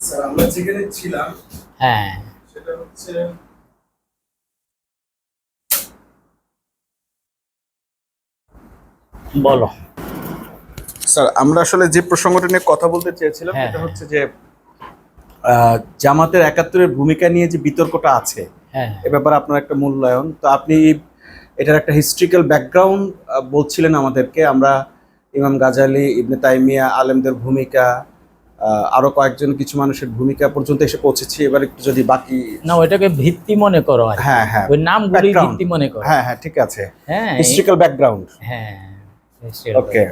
Sir আমরা যেখানে ছিলাম হ্যাঁ সেটা হচ্ছে বলো। স্যার আমরা আসলে যে প্রসঙ্গটা নিয়ে কথা বলতে চেয়েছিলাম হ্যাঁ সেটা হচ্ছে যে জামাতের একাত্তরের ভূমিকা নিয়ে যে বিতর্কটা আছে হ্যাঁ এ ব্যাপারে আপনার একটা মূল্যায়ন তো আপনি এটার একটা হিস্ট্রিক্যাল ব্যাকগ্রাউন্ড বলছিলেন আমাদেরকে। আমরা ইমাম গাজালি, ইবনে তাইমিয়া, আলেমদের ভূমিকা, আরো কয়েকজন কিছু মানুষের ভূমিকা পর্যন্ত এসে পৌঁছেছি। এবার একটু যদি বাকি। না, ওইটাকে ভিত্তি মনে করো আর কি। হ্যাঁ হ্যাঁ, ওই নামগুলি ব্যাকগ্রাউন্ড। ভিত্তি মনে করো। হ্যাঁ হ্যাঁ ঠিক আছে, হ্যাঁ হিস্ট্রিক্যাল ব্যাকগ্রাউন্ড। হ্যাঁ ওকে।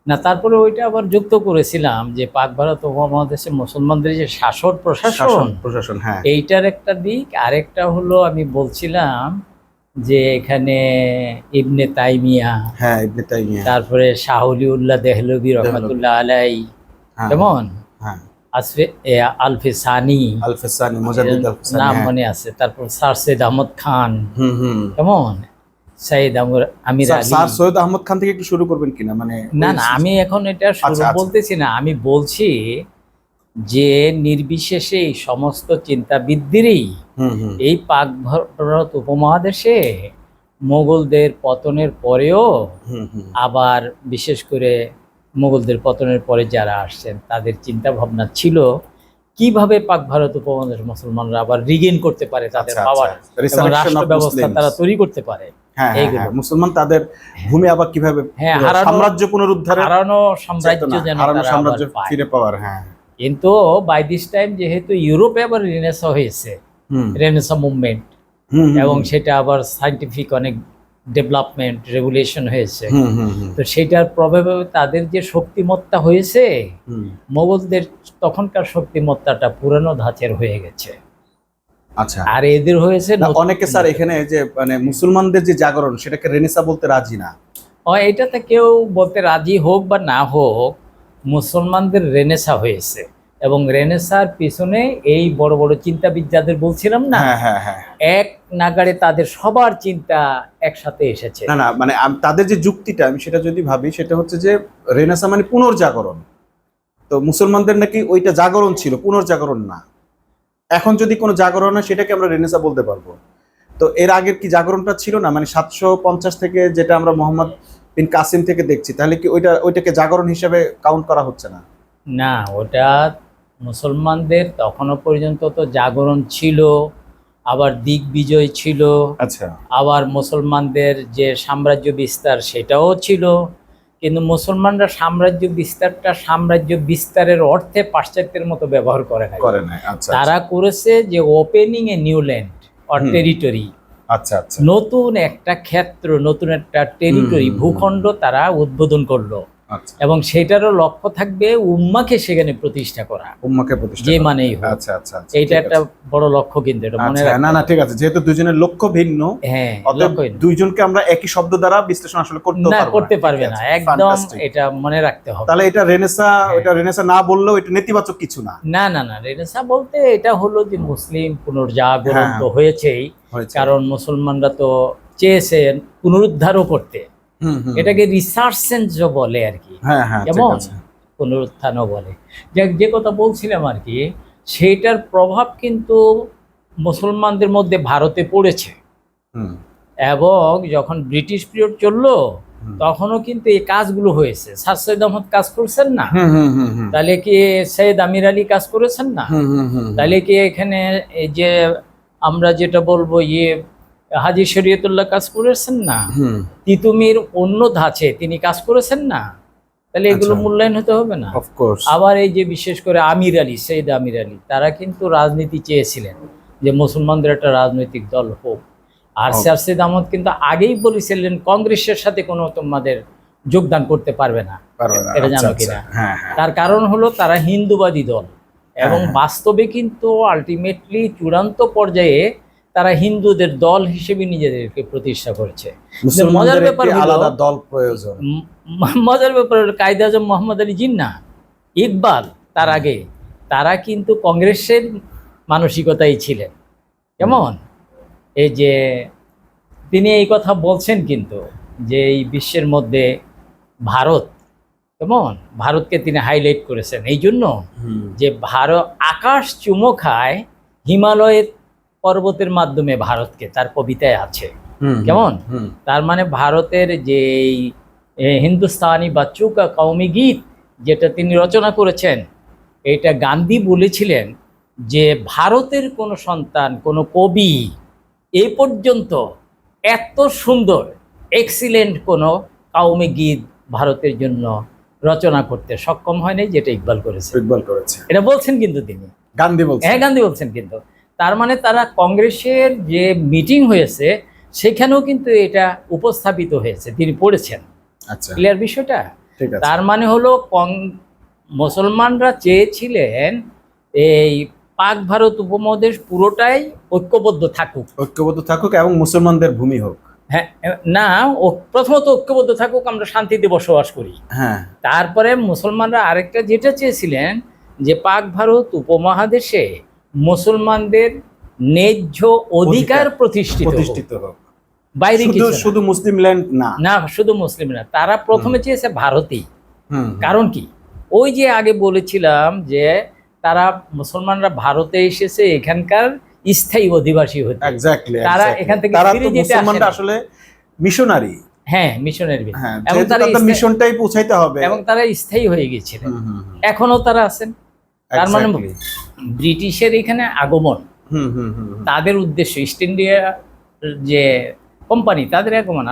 না, তারপরে ওইটা আবার যুক্ত করেছিলাম যে পাক ভারত উপমহাদেশে মুসলমানদের যে শাসন প্রশাসন, প্রশাসন, হ্যাঁ এইটার একটা দিক। আরেকটা হলো আমি বলছিলাম যে এখানে ইবনে তাইমিয়া, হ্যাঁ ইবনে তাইমিয়া, তারপরে শাহ ওলিউল্লাহ দেহলভী রহমাতুল্লাহ আলাই, হ্যাঁ কেমন হ্যাঁ, আসফে আলফে সানি, আল-ফেসানি, মুজাদ্দিদ আল-ফেসানি, নাম হ্যাঁ। মনে আছে। তারপর স্যার সৈয়দ আহমদ খান, হুম। কেমন সৈয়দ আমির আলী। স্যার সৈয়দ আহমদ খান থেকে একটু শুরু করবেন কিনা, মানে না না, আমি এখন এটা শুরু আচ্ছা, আচ্ছা। বলতেছি না, আমি বলছি যে নির্বিশেষে এই সমস্ত চিন্তাবিদদেরই হুম এই পাক ভারত উপমহাদেশে মোগলদের পতনের পরেও, হুম। আবার বিশেষ করে মোগলদের পতনের পরে যারা আসছেন তাদের চিন্তা ভাবনা ছিল কিভাবে পাক ভারত উপমহাদেশ মুসলমানরা আবার রিগেইন করতে পারে তাদের আচ্ছা, পাওয়ার, আচ্ছা। এবং Resurrection রাষ্ট্র of ব্যবস্থা Muslims। তারা তৈরি করতে পারে। হ্যাঁ হ্যাঁ এইগুলো। হ্যাঁ, মুসলমান তাদের ভূমি আবার কিভাবে হ্যাঁ, পুরো হারানো- সাম্রাজ্য পুনরুদ্ধারে, হারানো সাম্রাজ্য যেন হারানো তারা সাম্রাজ্য আবার পায়। ফিরে পাওয়ার। হ্যাঁ। কিন্তু বাই দিস টাইম যেহেতু ইউরোপে আবার রেনেসা হয়েছে, হুম রেনেসা মুভমেন্ট, হুম এবং সেটা আবার সায়েন্টিফিক অনেক ডেভেলপমেন্ট রেগুলেশন হয়েছে। হুম তো সেটার প্রভাবে তাদের যে শক্তিমত্তা হয়েছে, হুম। মোগলদের তখনকার শক্তিমত্তাটা পুরানো ধাঁচের হয়ে গেছে, আচ্ছা। আর এদের হয়েছে না, নতুন অনেকে স্যার এখানে যে মানে মুসলমানদের যে জাগরণ সেটাকে রেনেসা বলতে রাজি না। এটাতে কেউ বলতে রাজি হোক বা না হোক, মুসলমানদের রেনেসা হয়েছে, এবং রেনেসার পিছনে এই বড় বড় চিন্তাবিদ যাদের বলছিলাম না, হ্যাঁ হ্যাঁ হ্যাঁ। এক নাগাড়ে তাদের সবার চিন্তা একসাথে এসেছে। না না, মানে তাদের যে যুক্তিটা আমি সেটা যদি ভাবি সেটা হচ্ছে যে রেনেসা মানে পুনর্জাগরণ। তো মুসলমানদের নাকি ওইটা জাগরণ ছিল, পুনর্জাগরণ না। এখন যদি কোনো জাগরণ হয় সেটাকে আমরা রেনেসা বলতে পারবো। তো এর আগের কি জাগরণটা ছিল না, মানে 750 থেকে যেটা আমরা মোহাম্মদ বিন কাসিম থেকে দেখছি, তাহলে কি ওইটাকে জাগরণ হিসেবে কাউন্ট করা হচ্ছে না? না, ওটা মুসলমানদের তখনও পর্যন্ত তো জাগরণ ছিল, আবার দিগ্বিজয় ছিল, আচ্ছা। আবার মুসলমানদের যে সাম্রাজ্য বিস্তার সেটাও ছিল। কিন্তু মুসলমানরা সাম্রাজ্য বিস্তারের অর্থে পাশ্চাত্যের মতো ব্যবহার করে না। করে নাই, আচ্ছা। তারা করেছে যে opening a new land or territory, আচ্ছা আচ্ছা। নতুন একটা ক্ষেত্র, নতুন একটা টেরিটরি, ভূখণ্ড তারা উদ্বোধন করলো, আচ্ছা। এবং সেটারও লক্ষ্য থাকবে উম্মাকে সেখানে প্রতিষ্ঠা করা, উম্মাকে প্রতিষ্ঠা যে করা। মানেই হোক। আচ্ছা আচ্ছা আচ্ছা, এইটা ঠিক একটা আছে। বড় লক্ষ্য, কিন্তু এটা মনে আচ্ছা, রাখতে না না হবে। ঠিক আছে, যেহেতু দুজনের লক্ষ্য ভিন্ন, হ্যাঁ, অতএব লক্ষ্যই না। দুইজনকে আমরা একই শব্দ দ্বারা বিশ্লেষণ আসলে করতে না, পারবো করতে ঠিক পারবে না, আছে, একদম fantastic। এটা মনে রাখতে হবে। তাহলে এটা রেনেসা, এটা রেনেসা না বললেও এটা নেতিবাচক কিছু না। না না না, রেনেসা বলতে এটা হলো যে মুসলিম পুনর্জাগরণ হ্যাঁ, তো হয়েছেই, হয়েছে। কারণ মুসলমানরা তো চেয়েছেন পুনরুদ্ধারও করতে। এটাকে রিসার্সেন্স বলে আর কি, হ্যাঁ হ্যাঁ, ঠিক কেমন আছে। পুনরুত্থানও বলে। যে কথা বলছিলাম আর কি, সেইটার প্রভাব কিন্তু মুসলমানদের মধ্যে ভারতে পড়েছে, হুম এবং যখন ব্রিটিশ পিরিয়ড চললো তখনও কিন্তু এই কাজগুলো হয়েছে। স্যার সৈয়দ আহমদ কাজ করছেন না, তাহলে কি সৈয়দ আমির আলী কাজ করেছেন না, তাহলে কি এখানে এই যে আমরা যেটা বলবো হাজী শরীয়তুল্লাহ কাজ করেছেন না, তিতুমির অন্য ধাঁচে তিনি কাজ করেছেন না, তাহলে এগুলো আচ্ছা। মূল্যায়ন হতে হবে না? অফকোর্স। আবার এই যে বিশেষ করে আমির আলী, সৈয়দ আমির আলী, তারা কিন্তু রাজনীতি চেয়েছিলেন যে মুসলমানদের একটা রাজনৈতিক দল হোক। আর স্যার সৈয়দ আহমদ কিন্তু আগেই বলেছিলেন কংগ্রেসের সাথে কোনো তোমাদের যোগদান করতে পারবে না, এটা জানো কিনা? হ্যাঁ হ্যাঁ। তার কারণ হলো তারা হিন্দুবাদী দল, এবং বাস্তবে কিন্তু আলটিমেটলি চূড়ান্ত পর্যায়ে তারা হিন্দুদের দল হিসেবে নিজেদেরকে প্রতিষ্ঠা করেছে। মজার ব্যাপার হলো আলাদা দল প্রয়োজন। মজার ব্যাপার হলো কায়েদ আজম মোহাম্মদ আলী জিন্নাহ, ইকবাল, তার আগে তারা কিন্তু কংগ্রেসের মানসিকতাই ছিলেন। কেমন এই যে তিনি এই কথা বলছেন কিন্তু, যে এই বিশ্বের মধ্যে ভারত কেমন ভারতকে তিনি হাইলাইট করেছেন এই জন্য যে ভারত আকাশ চুমো খায় হিমালয়ের পর্বতের মাধ্যমে ভারতকে, তার কবিতায় আছে। কেমন তার মানে ভারতের যে হিন্দুস্তানি বাচ্চু কা কওমি গীত যেটা তিনি রচনা করেছেন, এটা গান্ধী বলেছিলেন যে ভারতের কোনো সন্তান, কোনো কবি এ পর্যন্ত এত সুন্দর এক্সিলেন্ট কোনো কওমি গীত ভারতের জন্য রচনা করতে সক্ষম হয়নি যেটা ইকবাল করেছে। এটা বলছেন কিন্তু তিনি, গান্ধী বলছেন। হ্যাঁ, গান্ধী বলছেন। কিন্তু তার মানে তারা কংগ্রেসের যে মিটিং হয়েছে সেখানেও কিন্তু এটা উপস্থাপিত হয়েছে, তিনি পড়েছেন। আচ্ছা, ক্লিয়ার বিষয়টা? ঠিক আছে। তার মানে হলো মুসলমানরা চেয়েছিলেন এই পাক ভারত উপমহাদেশ পুরোটাই ঐক্যবদ্ধ থাকুক এবং মুসলমানদের ভূমি হোক। হ্যাঁ, না, প্রথমত ঐক্যবদ্ধ থাকুক, আমরা শান্তিতে বসবাস করি। হ্যাঁ, তারপরে মুসলমানরা আরেকটা যেটা চেয়েছিলেন যে পাক ভারত উপমহাদেশে মুসলমানদের ন্যায্য অধিকার প্রতিষ্ঠিত হোক। বাইরে শুধু মুসলিম ল্যান্ড না, শুধু মুসলিম না, তারা প্রথমে চেয়েছে ভারতেই। কারণ কি, ওই যে আগে বলেছিলাম যে তারা মুসলমানরা ভারতে এসেছে এখানকার স্থায়ী অধিবাসী হতে। তারা এখান থেকে ফিরে যেতে আসলে মিশনারি। হ্যাঁ, মিশনারি। এবং তারা মিশনটাই পৌঁছাইতে হবে, এবং তারা স্থায়ী হয়ে গিয়েছিলেন, এখনো তারা আছেন। তার মানে ব্রিটিশের এখানে আগমন, তাদের উদ্দেশ্য ইস্ট ইন্ডিয়া যে কোম্পানি, তাদের আগমন।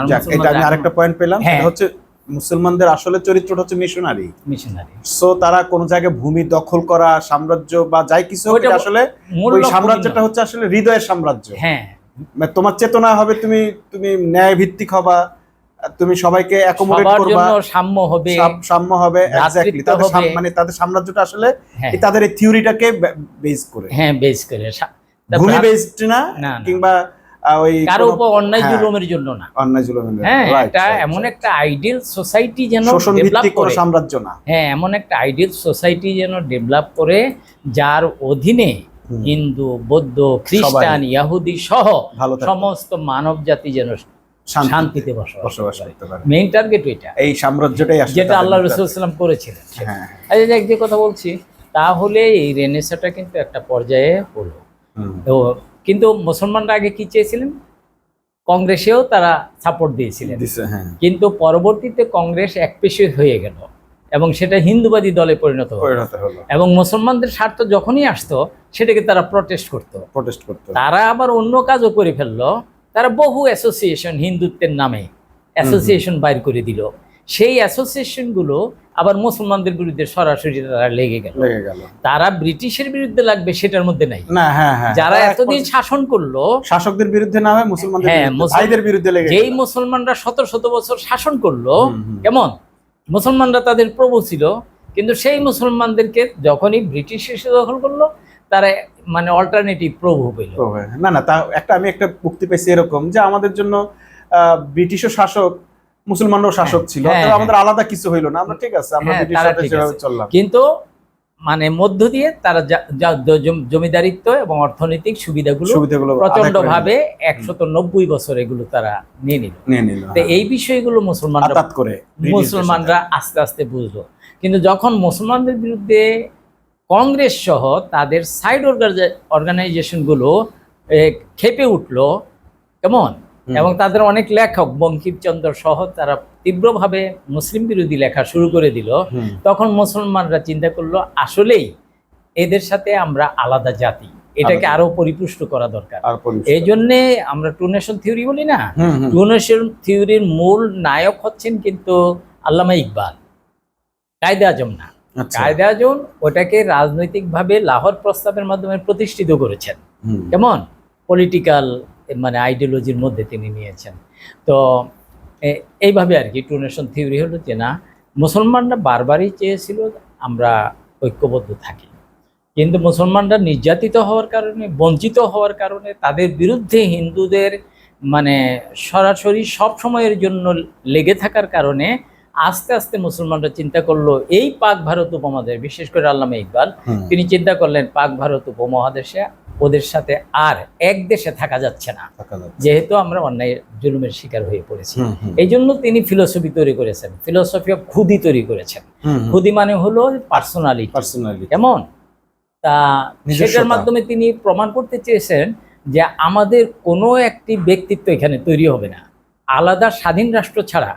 আরেকটা পয়েন্ট পেলাম, সেটা হচ্ছে মুসলমানদের আসলে চরিত্রটা হচ্ছে মিশনারি। সো তারা কোন জায়গায় ভূমি দখল করা, সাম্রাজ্য বা যাই কিছু হোক, আসলে ওই সাম্রাজ্যটা হচ্ছে আসলে হৃদয়ের সাম্রাজ্য। হ্যাঁ, তোমার চেতনা হবে, তুমি ন্যায় ভিত্তিক হবা, তুমি সবাইকে অ্যাকোমোডেট করবা, সাম্য হবে। এক্স্যাক্টলি, মানে তাদের সাম্রাজ্যটা আসলে তাদের এই থিওরিটাকে বেস করে, ভূমি বেসড না, কিংবা কারো উপর অন্যায় জুলুমের জন্য না। হ্যাঁ, এটা এমন একটা আইডিয়াল সোসাইটি যেন ডেভেলপ করে, সাম্রাজ্য না। হ্যাঁ, এমন একটা আইডিয়াল সোসাইটি যেন ডেভেলপ করে যার অধীনে হিন্দু, বৌদ্ধ, খ্রিস্টান, ইহুদি সহ সমস্ত মানব জাতি যেন শান্তিতে বসবাস করতে পারে। মেইন টার্গেট ওইটা, এই সাম্রাজ্যটাই যেটা আল্লাহ রাসূল সাল্লাল্লাহু আলাইহি ওয়াসাল্লাম করেছিলেন। এই যে কথা বলছি, তাহলে এই রেনেসাঁটা কিন্তু একটা পর্যায়ে হলো। তো কিন্তু মুসলমানরা আগে কি চেয়েছিলেন, কংগ্রেসেও তারা সাপোর্ট দিয়েছিলেন, কিন্তু পরবর্তীতে কংগ্রেস একপেশে হয়ে গেল এবং সেটা হিন্দুবাদী দলে পরিণত হলো। এবং মুসলমানদের স্বার্থ যখনই আসতো সেটাকে তারা প্রটেস্ট করতো। তারা আবার অন্য কাজও করে ফেললো, তারা বহু অ্যাসোসিয়েশন হিন্দুত্বের নামে অ্যাসোসিয়েশন বাইর করে দিল। সেই অ্যাসোসিয়েশনগুলো আবার মুসলমানদের বিরুদ্ধে সরাসরি তারা লেগে গেল। তারা ব্রিটিশের বিরুদ্ধে লাগবে সেটার মধ্যে নাই, যারা এতদিন শাসন করলো শাসকদের বিরুদ্ধে না হয়ে মুসলমানদের বিরুদ্ধে লেগে, যেই মুসলমানরা শত শত বছর শাসন করলো, কেমন মুসলমানরা তাদের প্রভু ছিল, কিন্তু সেই মুসলমানদেরকে যখনই ব্রিটিশ এসে দখল করলো, তারা মানে অল্টারনেটিভ প্রভু পেল। না, তা আমি একটা মুক্তি পেয়েছি এরকম যে আমাদের জন্য ব্রিটিশও শাসক, মুসলমানরাও শাসক ছিল, আমাদের আলাদা কিছু হইলো না, আমরা ঠিক আছে, আমরা চললাম। কিন্তু মানে মধ্য দিয়ে তারা জমিদারিত্ব এবং অর্থনৈতিক সুবিধাগুলো প্রচন্ড ভাবে 190 বছর এগুলো তারা নিয়ে নিল। তো এই বিষয়গুলো মুসলমানরা আস্তে আস্তে বুঝলো। কিন্তু যখন মুসলমানদের বিরুদ্ধে কংগ্রেস সহ তাদের সাইড অর্গানাইজেশনগুলো খেপে উঠলো, কেমন, এবং তাদের অনেক লেখক বঙ্কিমচন্দ্র সহ তারা তীব্রভাবে মুসলিম বিরোধী লেখা শুরু করে দিল, তখন মুসলমানরা চিন্তা করলো আসলেই এদের সাথে আমরা আলাদা জাতি, এটাকে আরো পরিপুষ্ট করা দরকার। এই জন্যে আমরা টু নেশন থিওরি বলি না, টু নেশন থিওরির মূল নায়ক হচ্ছেন কিন্তু আল্লামা ইকবাল, কায়েদে আজম না। কায়েদে আজম ওটাকে রাজনৈতিকভাবে লাহোর প্রস্তাবের মাধ্যমে প্রতিষ্ঠিত করেছেন, কেমন পলিটিক্যাল মানে আইডিওলজির মধ্যে তিনি নিয়েছেন। তো এইভাবে আর কি টু নেশন থিওরি হলো যে না, মুসলমানরা বারবারই চেয়েছিল আমরা ঐক্যবদ্ধ থাকি, কিন্তু মুসলমানরা নির্যাতিত হওয়ার কারণে, বঞ্চিত হওয়ার কারণে, তাদের বিরুদ্ধে হিন্দুদের মানে সরাসরি সব সময়ের জন্য লেগে থাকার কারণে আস্তে আস্তে মুসলমানরা চিন্তা করলো এই পাক ভারত উপমহাদেশ, বিশেষ করে আল্লামা ইকবাল তিনি চিন্তা করলেন পাক ভারত উপমহাদেশে ওদের সাথে আর এক দেশে থাকা যাচ্ছে না, যেহেতু আমরা অন্যায় জুলুমের শিকার হয়ে পড়েছি। এই জন্য তিনি ফিলোসফি তৈরি করেছেন, ফিলোসফি অফ খুদি তৈরি করেছেন। খুদি মানে হলো পার্সোনালিটি, কেমন তা সেটার মাধ্যমে তিনি প্রমাণ করতে চেয়েছেন যে আমাদের কোনো একটি ব্যক্তিত্ব এখানে তৈরি হবে না আলাদা স্বাধীন রাষ্ট্র ছাড়া,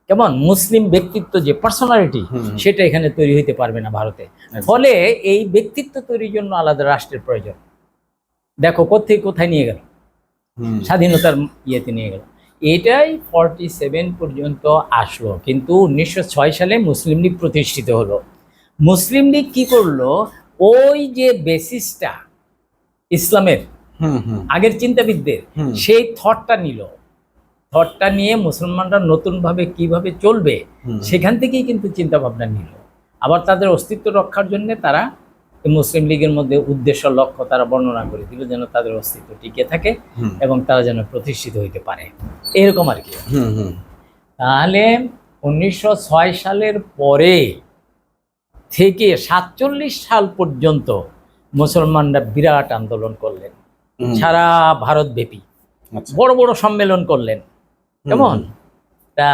কেমন মুসলিম ব্যক্তিত্ব যে পার্সোনালিটি সেটা এখানে তৈরি হইতে পারবে না ভারতে। ফলে এই ব্যক্তিত্ব তৈরির জন্য আলাদা রাষ্ট্রের প্রয়োজন। দেখো কোথায় কোথায় নিয়ে গেল, স্বাধীনতার ইয়েতে নিয়ে গেল। এটাই 47 পর্যন্ত আসলো, কিন্তু 1906 সালে মুসলিম লীগ প্রতিষ্ঠিত হলো। মুসলিম লীগ কি করলো, ওই যে বেসিসটা ইসলামের আগের চিন্তাবিদদের সেই থটটা নিল, থটটা নিয়ে মুসলমানরা নতুনভাবে কিভাবে চলবে সেখান থেকেই কিন্তু চিন্তা ভাবনা নিল। আবার তাদের অস্তিত্ব রক্ষার জন্য তারা মুসলিম লীগের মধ্যে উদ্দেশ্য লক্ষ্য তারা বর্ণনা করে দিল, যেন তাদের অস্তিত্ব টিকে থাকে এবং তারা যেন প্রতিষ্ঠিত হইতে পারে, এরকম আর কি। তাহলে 1906 সালের পরে থেকে 47 সাল পর্যন্ত মুসলমানরা বিরাট আন্দোলন করলেন সারা ভারতব্যাপী, বড় বড় সম্মেলন করলেন, কেমন তা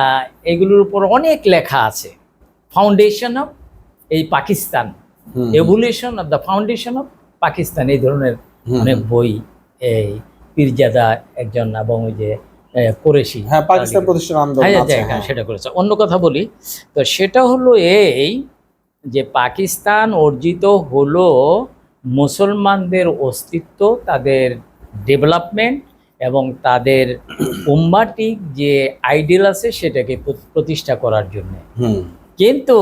এগুলোর উপর অনেক লেখা আছে। ফাউন্ডেশন অফ এই Pakistan, evolution of the foundation of Pakistan, এই ধরনের অনেক বই এই পীরজাদা একজন এবং ওই যে কুরেশি পাকিস্তান প্রতিষ্ঠান আন্দোলন সেটা করেছে। অন্য কথা বলি তো সেটা হলো এই যে পাকিস্তান অর্জিত হলো মুসলমানদের অস্তিত্ব, তাদের ডেভেলপমেন্ট এবং তাদের উম্মাটিক যে আইডিয়াল আছে সেটাকে প্রতিষ্ঠা করার জন্য। কিন্তু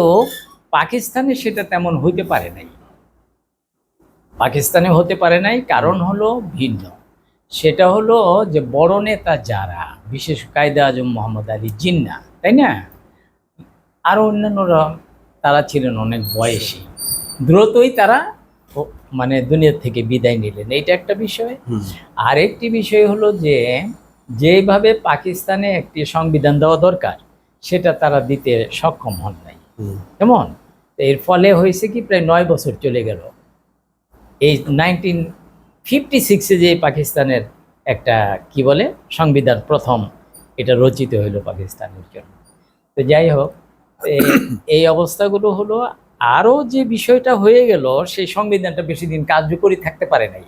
পাকিস্তানে সেটা তেমন হইতে পারে নাই, পাকিস্তানে হতে পারে নাই, কারণ হলো ভিন্ন। সেটা হলো যে বড় নেতা যারা, বিশেষ কায়দে আজম মোহাম্মদ আলী জিন্নাহ, তাই না, আরও অন্যান্যরা, তারা ছিলেন অনেক বয়সী, দ্রুতই তারা মানে দুনিয়া থেকে বিদায় নিলেন, এইটা একটা বিষয়। আর একটি বিষয় হলো যে যেভাবে পাকিস্তানে একটি সংবিধান দেওয়া দরকার সেটা তারা দিতে সক্ষম হন নাই, কেমন। এর ফলে হয়েছে কি প্রায় 9 বছর চলে গেল। এই 1956-এ যে পাকিস্তানের একটা কি বলে সংবিধান প্রথম এটা রচিত হইল পাকিস্তানের জন্য। তো যাই হোক, এই অবস্থাগুলো হলো। আরও যে বিষয়টা হয়ে গেল, সেই সংবিধানটা বেশি দিন কার্যকরী থাকতে পারে নাই,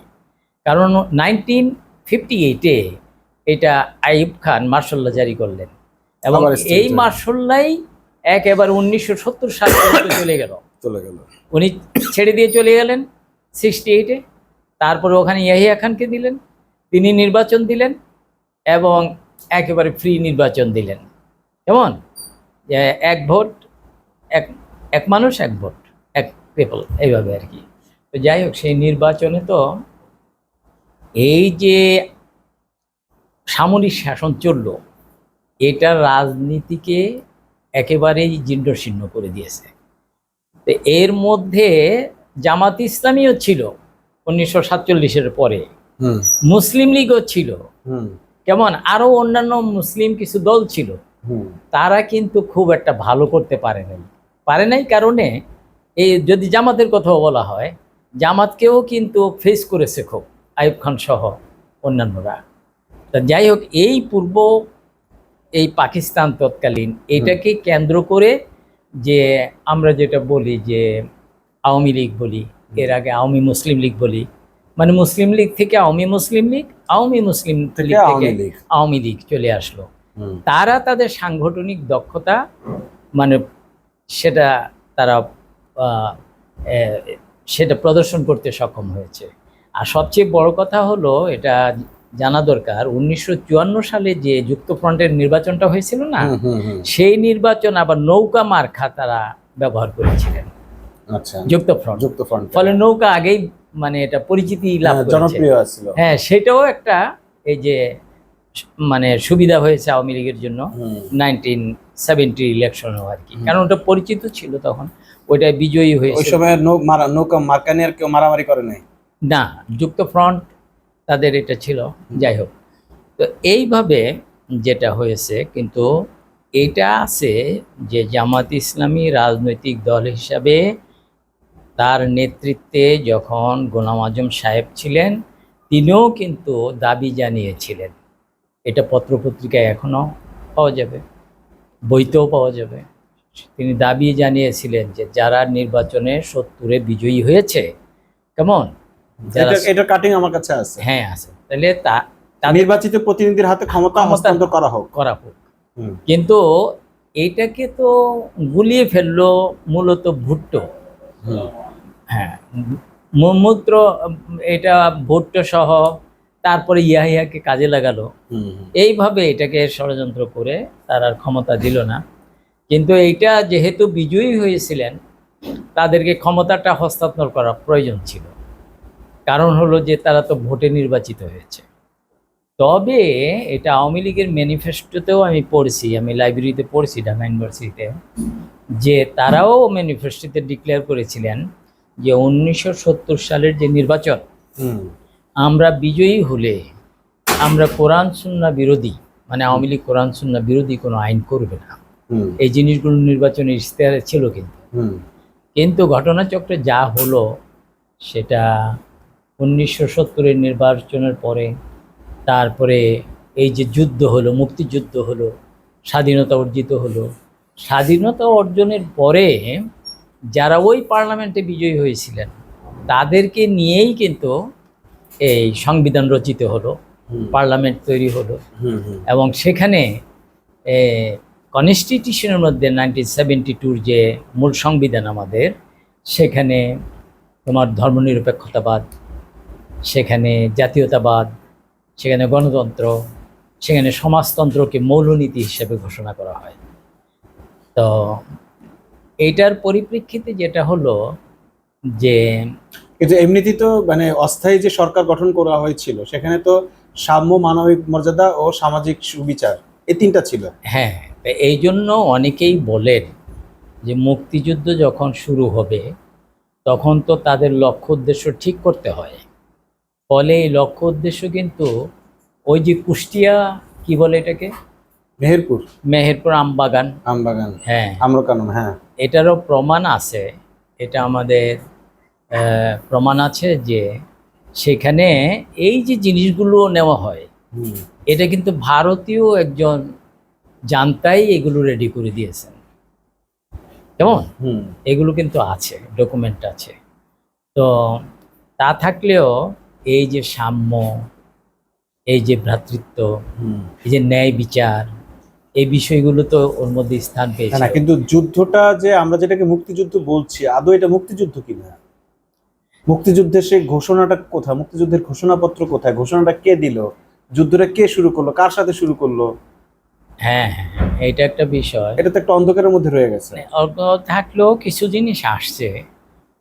কারণ 1958-এ এটা আইয়ুব খান মার্শাল্লাহ জারি করলেন এবং এই মার্শাল্লাই একেবারে 1970 সাল পর্যন্ত চলে গেল। উনি ছেড়ে দিয়ে চলে গেলেন 68-এ, তারপরে ওখানে ইয়াহিয়া খানকে দিলেন, তিনি নির্বাচন দিলেন এবং একেবারে ফ্রি নির্বাচন দিলেন, কেমন এক ভোট এক মানুষ এক ভোট এক পিপল, এইভাবে আর কি। তো যাই হোক, সেই নির্বাচনে তো এই যে সামরিক শাসন চলল, এটা রাজনীতিকে একেবারেই জীর্ণশীর্ণ করে দিয়েছে। তো এর মধ্যে জামাত ইসলামীও ছিল 1947-এর পরে, মুসলিম লীগও ছিল, কেমন আরো অন্যান্য মুসলিম কিছু দল ছিল, তারা কিন্তু খুব একটা ভালো করতে পারে নাই কারণে এই যদি জামাতের কথাও বলা হয়, জামাতকেও কিন্তু ফেস করেছে খুব আইয়ুব খান সহ অন্যান্যরা। তা যাই হোক, এই পূর্ব এই পাকিস্তান তৎকালীন এটাকে কেন্দ্র করে যে আমরা যেটা বলি যে আওয়ামী লীগ বলি, এর আগে আওয়ামী মুসলিম লীগ বলি, মানে মুসলিম লীগ থেকে আওয়ামী মুসলিম লীগ, আওয়ামী মুসলিম লীগ থেকে আওয়ামী লীগ চলে আসলো। তারা তাদের সাংগঠনিক দক্ষতা মানে সেটা তারা সেটা প্রদর্শন করতে সক্ষম হয়েছে। আর সবচেয়ে বড় কথা হলো, এটা জানা দরকার, 1954 সালে যে যুক্তফ্রন্টের নির্বাচনটা হয়েছিল না, সেই নির্বাচন আবার নৌকা মার্কা তারা ব্যবহার করেছিলেন, যুক্তফ্রন্ট। ফলে নৌকা আগেই মানে এটা পরিচিতি লাভ করেছে, হ্যাঁ, সেটাও একটা এই যে মানে সুবিধা হয়েছে আওয়ামী লীগের জন্য 1970 ইলেকশনও আর কি, কারণ ওটা পরিচিত ছিল তখন, ওইটা বিজয়ী হয়েছে। ওই সময় নৌকা মার্কা নিয়ে আর কেউ মারামারি করে নাই না, যুক্তফ্রন্ট তাদের এটা ছিল। যাই হোক, তো এইভাবে যেটা হয়েছে, কিন্তু এটা আছে যে জামাত ইসলামী রাজনৈতিক দল হিসাবে তার নেতৃত্বে যখন গোলাম আজম সাহেব ছিলেন তিনিও কিন্তু দাবি জানিয়েছিলেন, এটা পত্রপত্রিকায় এখনো পাওয়া যাবে, বইতেও পাওয়া যাবে। তিনি দাবি জানিয়েছিলেন যে যারা নির্বাচনে 70-এ বিজয়ী হয়েছে, কেমন, যারা এটা কাটিং আমার কাছে আছে। হ্যাঁ আছে, তাহলে তাদের নির্বাচিত প্রতিনিধির হাতে ক্ষমতা হস্তান্তর করা হোক। হোক। কিন্তু এইটাকে তো গুলিয়ে ফেললো মূলত ভুট্টো। হ্যাঁ, মূত্র, এটা ভুট্টো সহ তারপরে ইয়াহিয়াকে কাজে লাগালো। এইভাবে এটাকে ষড়যন্ত্র করে তার আর ক্ষমতা দিল না। কিন্তু এইটা যেহেতু বিজয়ী হয়েছিলেন, তাদেরকে ক্ষমতাটা হস্তান্তর করা প্রয়োজন ছিল। কারণ হলো যে তারা তো ভোটে নির্বাচিত হয়েছে। তবে এটা আওয়ামী লীগের ম্যানিফেস্টোতেও আমি পড়ছি, আমি লাইব্রেরিতে পড়ছি ঢাকা ইউনিভার্সিটিতে, যে তারাও ম্যানিফেস্টোতে ডিক্লেয়ার করেছিলেন যে 1970 সালের যে নির্বাচন, আমরা বিজয়ী হলে আমরা কোরআন সুন্নাহ বিরোধী, মানে আওয়ামী লীগ কোরআন সুন্নাহ বিরোধী কোনো আইন করবে না। এই জিনিসগুলো নির্বাচনের ইশতেহারে ছিল। কিন্তু ঘটনাচক্রে যা হলো সেটা 1970-এর নির্বাচনের পরে, তারপরে এই যে যুদ্ধ হলো, মুক্তিযুদ্ধ হলো, স্বাধীনতা অর্জিত হলো, স্বাধীনতা অর্জনের পরে যারা ওই পার্লামেন্টে বিজয়ী হয়েছিলেন তাদেরকে নিয়েই কিন্তু এই সংবিধান রচিত হলো, পার্লামেন্ট তৈরি হলো। এবং সেখানে কনস্টিটিউশনের মধ্যে 1972 যে মূল সংবিধান আমাদের, সেখানে তোমার ধর্মনিরপেক্ষতাবাদ, সেখানে জাতীয়তাবাদ, সেখানে গণতন্ত্র, সেখানে সমাজতন্ত্রকে মৌলনীতি হিসেবে ঘোষণা করা হয়। তো এইটার পরিপ্রেক্ষিতে যেটা হলো যে কিন্তু এমনিতেই তো মানে অস্থায়ী যে সরকার গঠন করা হয়েছিল সেখানে তো সাম্য, মানবিক মর্যাদা ও সামাজিক সুবিচার, এই তিনটা ছিল। হ্যাঁ, এই জন্য অনেকেই বলেন যে মুক্তিযুদ্ধ যখন শুরু হবে তখন তো তাদের লক্ষ্য উদ্দেশ্য ঠিক করতে হয়। ফলে এই লক্ষ্য উদ্দেশ্য কিন্তু ওই যে কুষ্টিয়া, কি বলে এটাকে, মেহেরপুর আমবাগান, হ্যাঁ, আম্রকানন, হ্যাঁ, এটারও প্রমাণ আছে। এটা আমাদের প্রমাণ আছে যে সেখানে এই যে জিনিসগুলো নেওয়া হয়, এটা কিন্তু ভারতীয় একজন জান্তাই এগুলো রেডি করে দিয়েছেন। কেমন, এগুলো কিন্তু আছে, ডকুমেন্ট আছে। তো তা থাকলেও এই যে সাম্য, এই যে ভ্রাতৃত্ব, এই যে ন্যায় বিচার, এই বিষয়গুলো তো ওর মধ্যে স্থান পেয়েছে না। কিন্তু যুদ্ধটা যে আমরা যেটাকে মুক্তিযুদ্ধ বলছি, আদৌ এটা মুক্তিযুদ্ধ কিনা? মুক্তিযুদ্ধের সেই ঘোষণাটা কোথায়? মুক্তিযুদ্ধের ঘোষণাপত্র কোথায়? ঘোষণাটা কে দিল? যুদ্ধটা কে শুরু করলো? কার সাথে শুরু করলো? হ্যাঁ, এটা একটা বিষয়। এটা তো একটা অন্ধকারের মধ্যে রয়ে গেছে। অল্প থাকলেও কিছু জিনিস আসছে।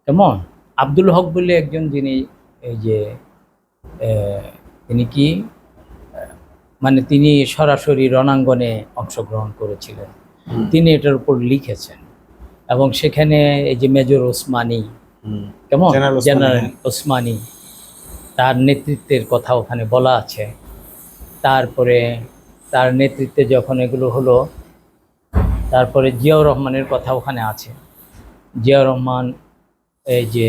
কেমন, আব্দুল হক বলে একজন, যিনি এই যে তিনি কি মানে তিনি সরাসরি রণাঙ্গনে অংশগ্রহণ করেছিলেন, তিনি এটার উপর লিখেছেন। এবং সেখানে এই যে মেজর ওসমানী, কেমন, জেনারেল ওসমানী, তার নেতৃত্বের কথা ওখানে বলা আছে। তারপরে তার নেতৃত্বে যখন এগুলো হলো, তারপরে জিয়াউর রহমানের কথা ওখানে আছে। জিয়াউর রহমান এই যে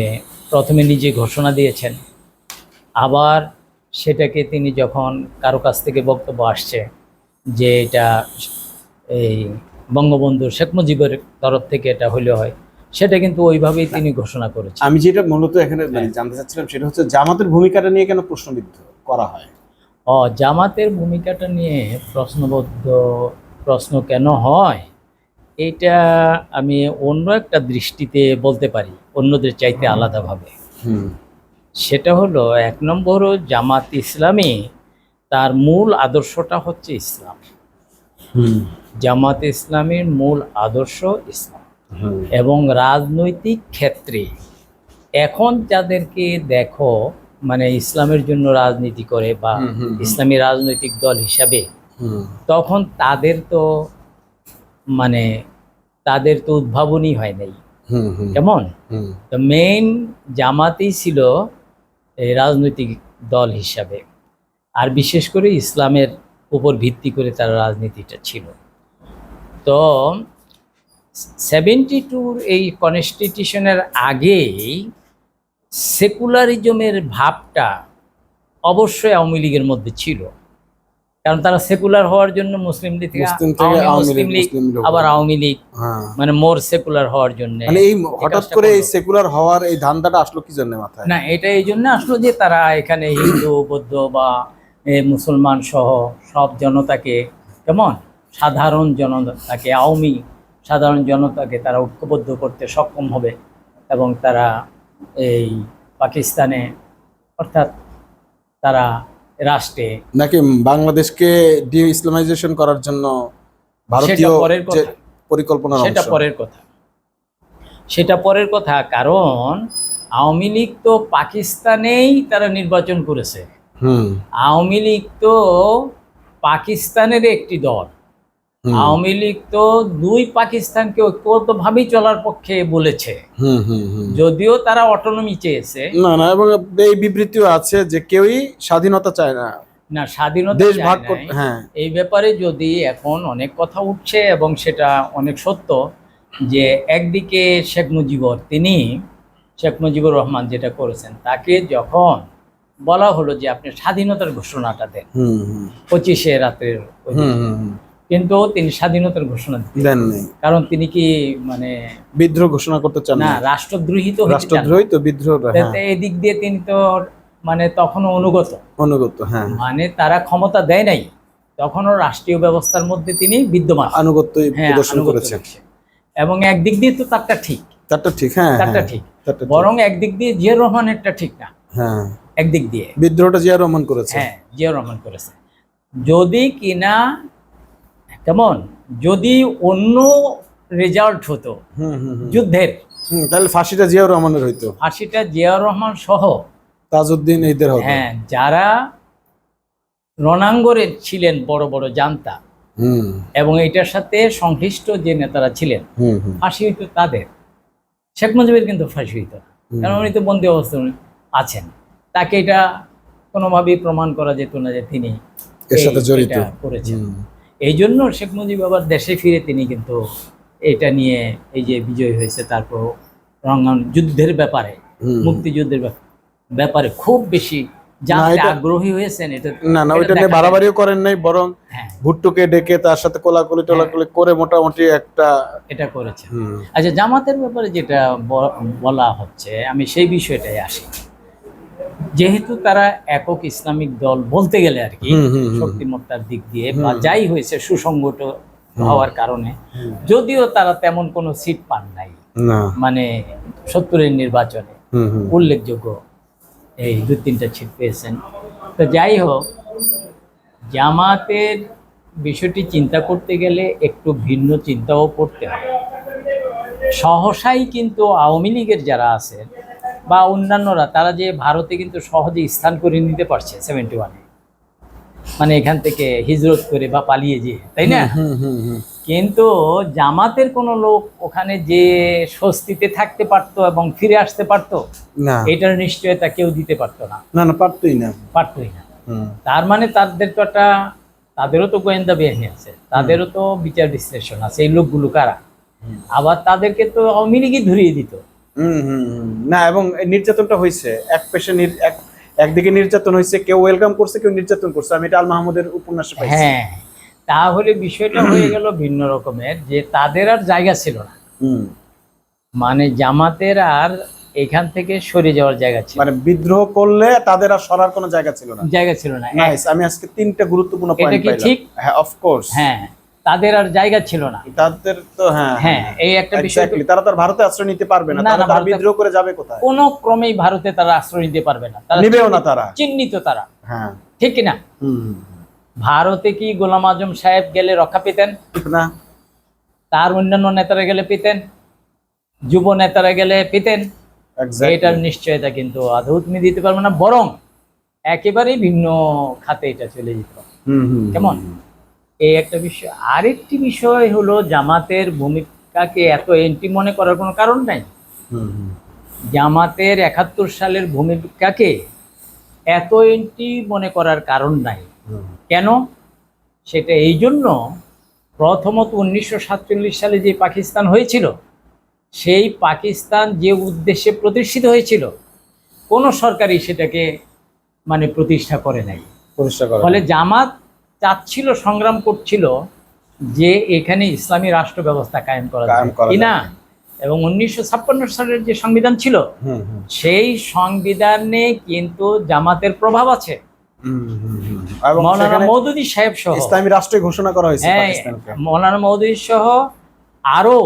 প্রথমে নিজে ঘোষণা দিয়েছেন, আবার সেটাকে তিনি যখন কারো কাছ থেকে বক্তব্য আসছে যে এটা এই বঙ্গবন্ধু শেখ মুজিবের তরফ থেকে এটা হইলে হয়, সেটা কিন্তু ওইভাবেই তিনি ঘোষণা করেছেন। আমি যেটা মূলত এখানে জানতে চাচ্ছিলাম সেটা হচ্ছে জামাতের ভূমিকাটা নিয়ে কেন প্রশ্নবিদ্ধ করা হয়? জামাতের ভূমিকাটা নিয়ে প্রশ্ন কেন হয়, এটা আমি অন্য একটা দৃষ্টিতে বলতে পারি, অন্যদের চাইতে আলাদাভাবে। সেটা হলো, 1 নম্বর, জামাত ইসলামী তার মূল আদর্শটা হচ্ছে ইসলাম। জামাত ইসলামের মূল আদর্শ ইসলাম। এবং রাজনৈতিক ক্ষেত্রে এখন যাদেরকে দেখো মানে ইসলামের জন্য রাজনীতি করে বা ইসলামী রাজনৈতিক দল হিসাবে, তখন তাদের তো উদ্ভাবনী হয় নাই। কেমন, তো মেইন জামাতেই ছিল এই রাজনৈতিক দল হিসাবে, আর বিশেষ করে ইসলামের উপর ভিত্তি করে তার রাজনীতিটা ছিল। তো 72 এই কনস্টিটিউশনের আগেই সেকুলারিজমের ভাবটা অবশ্যই আওয়ামী লীগের মধ্যে ছিল, কারণ তারা সেকুলার হওয়ার জন্য মুসলিম লীগ থেকে মুসলিম লীগ, আবার আওয়ামী লীগ, মানে মোর সেকুলার হওয়ার জন্য। মানে এই হঠাৎ করে এই সেকুলার হওয়ার এই ধান্দাটা আসলো কি জন্য মাথায়? না, এটা এই জন্য আসলো যে তারা এখানে হিন্দু, বৌদ্ধ বা মুসলমান সহ সব জনতাকে, কেমন সাধারণ জনতাকে, সাধারণ জনতাকে তারা ঐক্যবদ্ধ করতে সক্ষম হবে, এবং তারা এই পাকিস্তানে অর্থাৎ তারা রাষ্ট্রে নাকি বাংলাদেশকে ডি ইসলামাইজেশন করার জন্য ভারতীয় যে পরিকল্পনা, সেটা পরের কথা। কারণ আওয়ামী লীগ তো পাকিস্তানেই তারা নির্বাচন করেছে, আওয়ামী লীগ তো পাকিস্তানের একটি দল, আওয়ামী লীগ তো দুই পাকিস্তানকে ঐক্যবদ্ধভাবেই চলার পক্ষে বলেছে, যদিও তারা অটোনমি চেয়েছে। না, এবং এই বিবৃতিও আছে যে কেউই স্বাধীনতা চায় না, স্বাধীনতা দেশ ভাগ করতে। হ্যাঁ, এই ব্যাপারে যদি এখন অনেক কথা উঠছে, এবং সেটা অনেক সত্য, যে একদিকে শেখ মুজিবুর রহমান যেটা করেছেন, তাকে যখন বলা হলো যে আপনি স্বাধীনতার ঘোষণাটা দেন 25শে রাতের, কিন্তু তিনি স্বাধীনতার ঘোষণা দেন নাই। কারণ তিনি কি মানে বিদ্রোহ ঘোষণা করতে চান না, রাষ্ট্রদ্রোহী তো বিদ্রোহ। এই দিক দিয়ে তিনি তো মানে তখনও অনুগত। হ্যাঁ, মানে তারা ক্ষমতা দেয় নাই, তখনও রাষ্ট্রীয় ব্যবস্থার মধ্যে তিনি বিদ্যমান, আনুগত্য প্রদর্শন করেছেন। এবং একদিক দিয়ে তো তারটা ঠিক, হ্যাঁ, তারটা ঠিক, বরং একদিক দিয়ে জিয়াউর রহমানেরটা ঠিক না। হ্যাঁ, একদিক দিয়ে বিদ্রোহটা জিয়াউর রহমান করেছে। হ্যাঁ, জিয়াউর রহমান করেছে। যদি কিনা কেমন যদি অন্য রেজাল্ট হতো যুদ্ধের, তাহলে ফাঁসিটা জিয়াউর রহমানের হইতো, ফাঁসিটা জিয়াউর রহমান সহ তাজউদ্দিন এদের হতো। হ্যাঁ, যারা রণাঙ্গনে ছিলেন বড় বড় জান্তা, এবং এটার সাথে সংশ্লিষ্ট যে নেতারা ছিলেন, ফাঁসি হইতো তাদের। শেখ মুজিবের কিন্তু ফাঁসি হইতো না, কারণ উনি তো বন্দী অবস্থায় আছেন, তাকে এটা কোনোভাবেই প্রমাণ করা যেত না যে তিনি এর সাথে জড়িত করেছেন। এই জন্য শেখ মুজিব আবার দেশে ফিরে তিনি কিন্তু এটা নিয়ে এই যে বিজয় হয়েছে, তারপর যুদ্ধের ব্যাপারে, মুক্তিযুদ্ধের ব্যাপারে খুব বেশি জানতে আগ্রহী হয়েছেন। এটা ওইটা নিয়ে বাড়াবাড়িও করেন নাই, বরং ভুট্টোকে ডেকে তার সাথে কোলাকুলি টোলাকুলি করে মোটামুটি একটা এটা করেছে। আচ্ছা, জামাতের ব্যাপারে যেটা বলা হচ্ছে, আমি সেই বিষয়টাই আসি। যেহেতু তারা একক ইসলামিক দল বলতে গেলে আর কি, শক্তিমত্তার দিক দিয়ে বা যাই হয়েছে সুসংগত হওয়ার কারণে, যদিও তারা তেমন কোনো সিট পান নাই, মানে 70-এর নির্বাচনে উল্লেখযোগ্য এই 2-3টা সিট পেয়েছেন। তো যাই হোক, জামাতের বিষয়টি চিন্তা করতে গেলে একটু ভিন্ন চিন্তাও করতে হবে। সহসাই কিন্তু আওয়ামী লীগের যারা আছেন বা অন্যান্যরা, তারা যে ভারতে কিন্তু সহজে স্থান করে নিতে পারছে 71-এ, মানে এখান থেকে হিজরত করে বা পালিয়ে যেয়ে, তাই না? কিন্তু জামাতের কোনো লোক ওখানে যে স্বস্তিতে থাকতে পারতো এবং ফিরে আসতে পারতো, এটার নিশ্চয়তা কেউ দিতে পারতো না। পারতোই না। তার মানে তাদের তো একটা, তাদেরও তো গোয়েন্দা বাহিনী আছে, তাদেরও তো বিচার বিশ্লেষণ আছে, এই লোকগুলো কারা, আবার তাদেরকে তো আওয়ামী লীগই ধরিয়ে দিত। না, এবং নির্যাতনটা হয়েছে এক পেশে, একদিকে নির্যাতন হয়েছে, কেউ ওয়েলকাম করছে, কেউ নির্যাতন করছে। আমি এটা আল মাহমুদের উপন্যাসে পাইছি। হ্যাঁ, তাহলে বিষয়টা হয়ে গেল ভিন্ন রকমের, যে তাদের আর জায়গা ছিল না, মানে জামাতের আর এখান থেকে সরে যাওয়ার জায়গা ছিল, মানে বিদ্রোহ করলে তাদের আর সরার কোনো জায়গা ছিল না। আমি আজকে 3টা গুরুত্বপূর্ণ পয়েন্ট পাইলাম। ঠিক, হ্যাঁ, অফ কোর্স, হ্যাঁ, তাদের আর জায়গা ছিল না, তাদের তো হ্যাঁ, এই একটা বিষয়। তারা তো ভারতে আশ্রয় নিতে পারবে না, তারা বিদ্রোহ করে যাবে কোথায়? কোনো ক্রমেই ভারতে তারা আশ্রয় নিতে পারবে না, তারা নিবেও না, তারা চিহ্নিত, তারা, হ্যাঁ, ঠিক কিনা? ভারতে কি গোলাম আজম সাহেব গেলে রক্ষা পেতেন না? তার অন্যান্য নেতারা গেলে পেতেন, যুব নেতারা গেলে পেতেন। এটার নিশ্চয়তা কিন্তু আদৌ তুমি দিতে পারবে না, বরং একেবারেই ভিন্ন খাতে এটা চলে যেত। কেমন? এই একটা বিষয়। আরেকটি বিষয় হলো, জামাতের ভূমিকাকে এত এন্টি মনে করার কোনো কারণ নাই। জামাতের 71 সালের ভূমিকাকে এত এন্টি মনে করার কারণ নাই। কেন? সেটা এই জন্য, প্রথমত 1947 সালে যে পাকিস্তান হয়েছিল, সেই পাকিস্তান যে উদ্দেশ্যে প্রতিষ্ঠিত হয়েছিল, কোনো সরকারই সেটাকে মানে প্রতিষ্ঠা করে নাই। প্রতিষ্ঠা করে ফলে জামাত চাচ্ছিল, সংগ্রাম করছিল যে এখানে ইসলামী রাষ্ট্র ব্যবস্থা কায়েম করা যায় কিনা, এবং 1956 সালের যে সংবিধান ছিল সেই সংবিধানে কিন্তু জামাতের প্রভাব আছে। মৌলানা মওদুদী সাহেব সহ ইসলামী রাষ্ট্র ঘোষণা করা হয়েছে পাকিস্তানকে। মৌলানা মওদুদী সহ আরো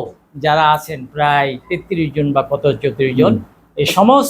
যারা আছেন প্রায় 33 জন বা কত 34 জন, এই সমস্ত